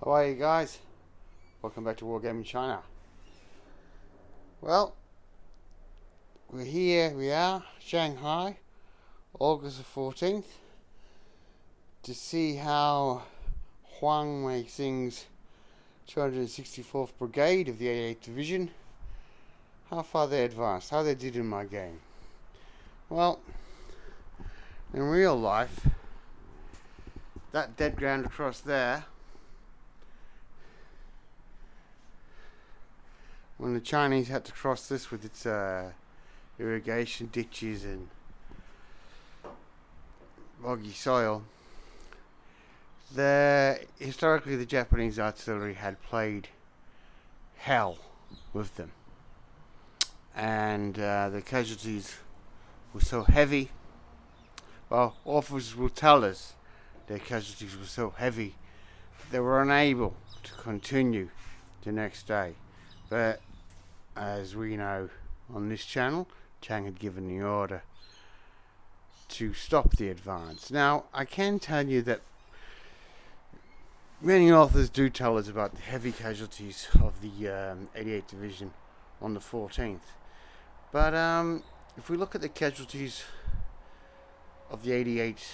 How are you guys? Welcome back to Wargaming China. Well, we are, Shanghai, August the 14th, to see how Huang Meixing's 264th Brigade of the 88th Division, how far they advanced, how they did in my game. Well, in real life, that dead ground across there, when the Chinese had to cross this with its irrigation ditches and boggy soil, historically the Japanese artillery had played hell with them, and the casualties were so heavy. Well, officers will tell us their casualties were so heavy that they were unable to continue the next day. But as we know on this channel, Chang had given the order to stop the advance. Now, I can tell you that many authors do tell us about the heavy casualties of the 88th Division on the 14th. But if we look at the casualties of the 88th,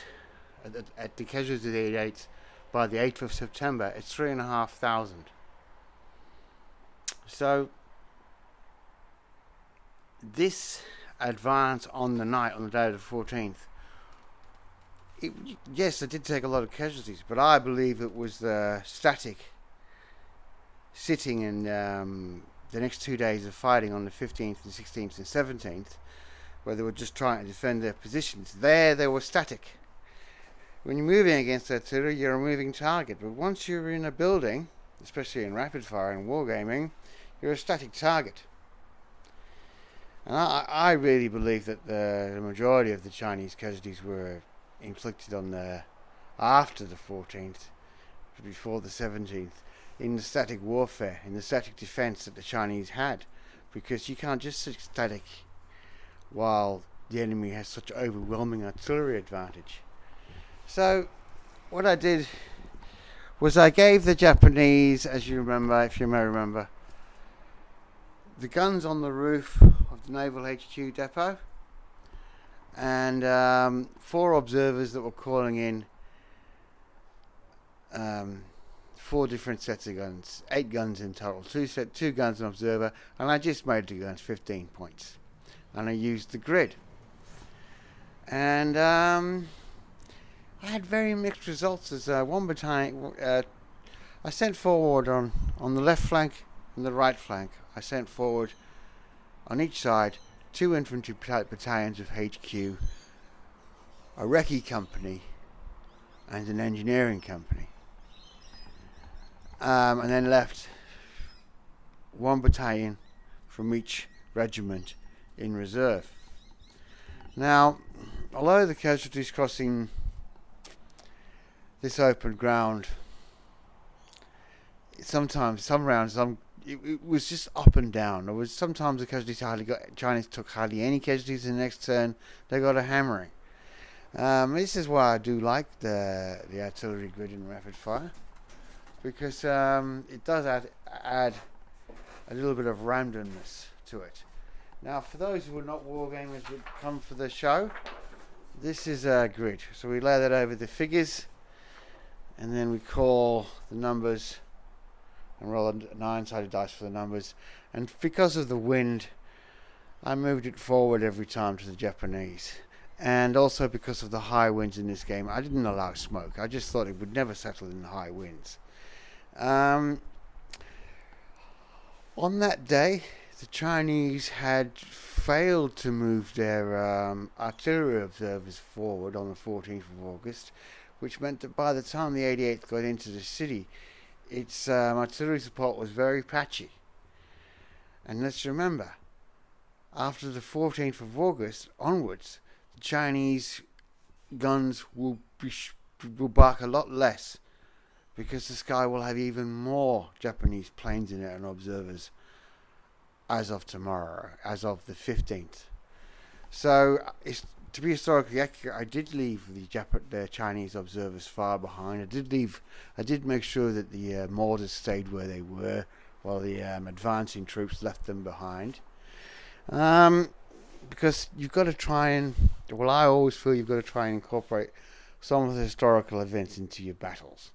at the casualties of the 88th by the 8th of September, it's 3,500. So this advance on the day of the 14th, yes, it did take a lot of casualties, but I believe it was the static sitting in the next 2 days of fighting on the 15th and 16th and 17th, where they were just trying to defend their positions. There they were static. When you're moving against artillery, you're a moving target, but once you're in a building, especially in rapid fire and wargaming, you're a static target. And I really believe that the majority of the Chinese casualties were inflicted on after the 14th, before the 17th, in the static warfare, in the static defense that the Chinese had, because you can't just sit static while the enemy has such overwhelming artillery advantage. So what I did was I gave the Japanese, as you remember, if you may remember, the guns on the roof of the Naval HQ depot, and 4 observers that were calling in 4 different sets of guns, 8 guns in total, 2 guns an observer, and I just made the guns 15 points, and I used the grid, and I had very mixed results. As one battalion, I sent forward on the left flank and the right flank. I sent forward on each side 2 infantry battalions of HQ, a recce company, and an engineering company, and then left 1 battalion from each regiment in reserve. Now, although the casualties crossing this open ground, sometimes some rounds it was just up and down. There was sometimes the casualties Chinese took hardly any casualties. In the next turn they got a hammering. This is why I do like the artillery grid in rapid fire, because it does add a little bit of randomness to it. Now, for those who are not wargamers but come for the show, this is a grid. So we lay that over the figures, and then we call the numbers and roll a 9-sided dice for the numbers. And because of the wind, I moved it forward every time to the Japanese. And also because of the high winds in this game, I didn't allow smoke. I just thought it would never settle in high winds. On that day, the Chinese had failed to move their artillery observers forward on the 14th of August, which meant that by the time the 88th got into the city, its artillery support was very patchy. And let's remember, after the 14th of August onwards, the Chinese guns will bark a lot less, because the sky will have even more Japanese planes in it and observers as of tomorrow, as of the 15th. So to be historically accurate, I did leave the Chinese observers far behind. I did make sure that the mortars stayed where they were, while the advancing troops left them behind. Because you've got to try and, well, I always feel you've got to try and incorporate some of the historical events into your battles.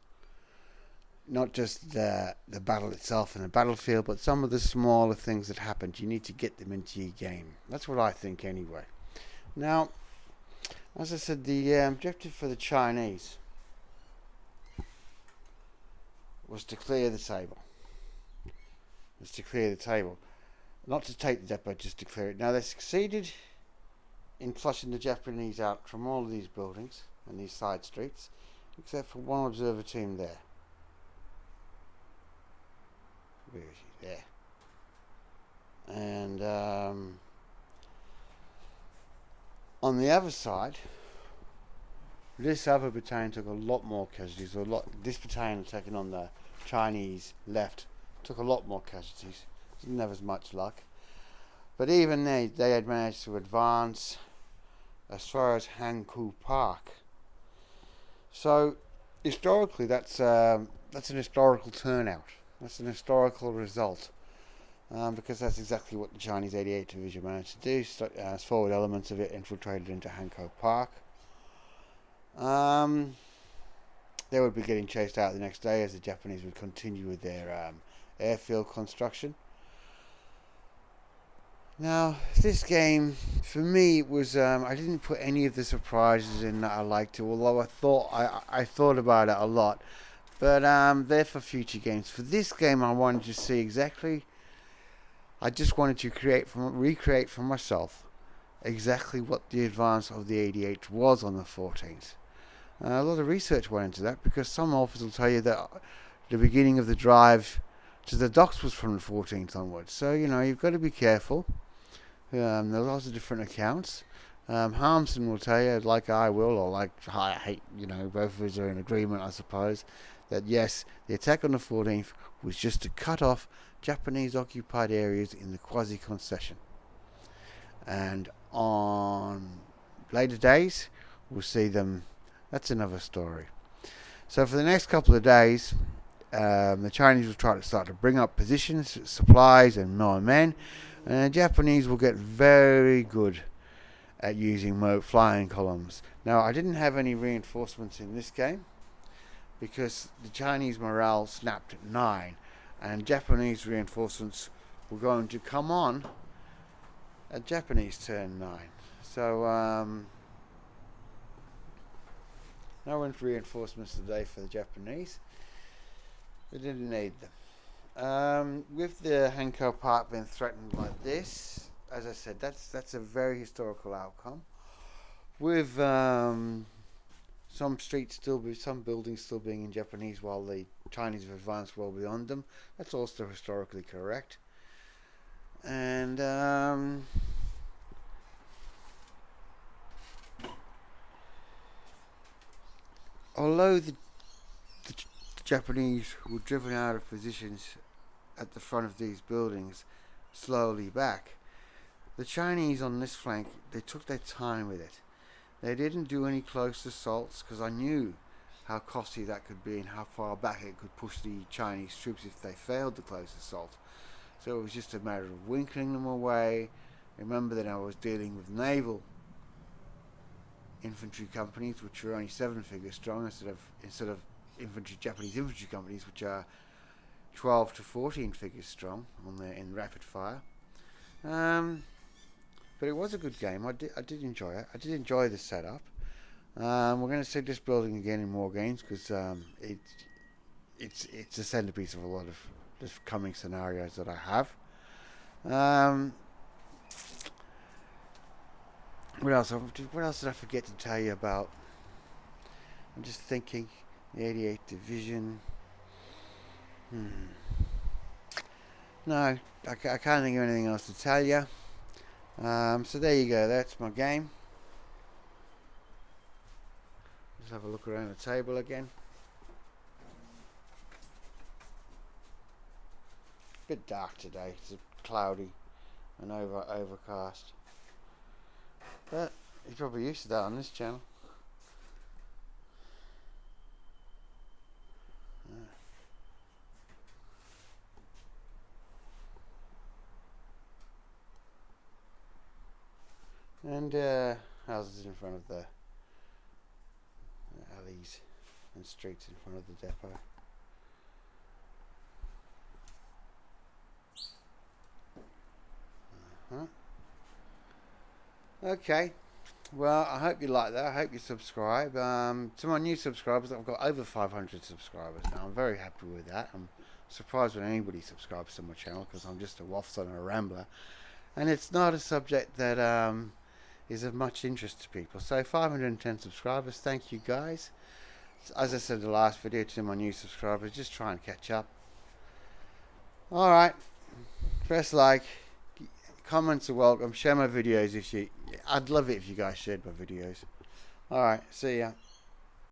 Not just the battle itself and the battlefield, but some of the smaller things that happened. You need to get them into your game. That's what I think anyway. Now, as I said, the objective for the Chinese was to clear the table. Not to take the depot, just to clear it. Now, they succeeded in flushing the Japanese out from all of these buildings and these side streets, except for one observer team there. Where is he? There. And on the other side, this other battalion took a lot more casualties. This battalion attacking on the Chinese left took a lot more casualties. Didn't have as much luck. But even they had managed to advance as far as Hankou Park. So historically, that's an historical turnout. That's an historical result, because that's exactly what the Chinese 88th Division managed to do. As forward elements of it infiltrated into Hankou Park. They would be getting chased out the next day as the Japanese would continue with their airfield construction. Now, this game, for me, it was I didn't put any of the surprises in that I liked to, although I thought about it a lot. But they're for future games. For this game, I wanted to see exactly. I just wanted to recreate for myself exactly what the advance of the 88th was on the 14th. A lot of research went into that, because some authors will tell you that the beginning of the drive to the docks was from the 14th onwards. So, you've got to be careful. There are lots of different accounts. Harmson will tell you, like I will, or like I hate, both of us are in agreement, I suppose, that yes, the attack on the 14th was just to cut off Japanese occupied areas in the quasi-concession. And on later days, we'll see them. That's another story. So for the next couple of days, the Chinese will try to start to bring up positions, supplies, and more men. And the Japanese will get very good at using flying columns. Now, I didn't have any reinforcements in this game, because the Chinese morale snapped at 9, and Japanese reinforcements were going to come on at Japanese turn 9. So, no reinforcements today for the Japanese. They didn't need them. With the Hankou Park being threatened like this, as I said, that's a very historical outcome. With some buildings still being in Japanese while the Chinese have advanced well beyond them, that's also historically correct. And although the Japanese were driven out of positions at the front of these buildings slowly back, the Chinese on this flank, they took their time with it. They didn't do any close assaults, because I knew how costly that could be and how far back it could push the Chinese troops if they failed the close assault. So it was just a matter of winkling them away. Remember that I was dealing with naval infantry companies, which are only 7 figures strong, instead of Japanese infantry companies, which are 12 to 14 figures strong in rapid fire. But it was a good game. I did enjoy it. I did enjoy the setup. We're going to see this building again in more games, because it's a centerpiece of a lot of the coming scenarios that I have. What else did I forget to tell you about? I'm just thinking. The 88th Division. No, I can't think of anything else to tell you. So there you go. That's my game. Let's have a look around the table again. Bit dark today. It's cloudy and overcast. But You're probably used to that on this channel. And houses in front of the alleys and streets in front of the depot. Okay, well, I hope you like that. I hope you subscribe. To my new subscribers, I've got over 500 subscribers now. I'm very happy with that. I'm surprised when anybody subscribes to my channel, because I'm just a waffler and a rambler, and it's not a subject that is of much interest to people. So 510 subscribers, thank you guys. As I said in the last video, to my new subscribers, just try and catch up. Alright, press like, comments are welcome, share my videos if you, I'd love it if you guys shared my videos. Alright, see ya.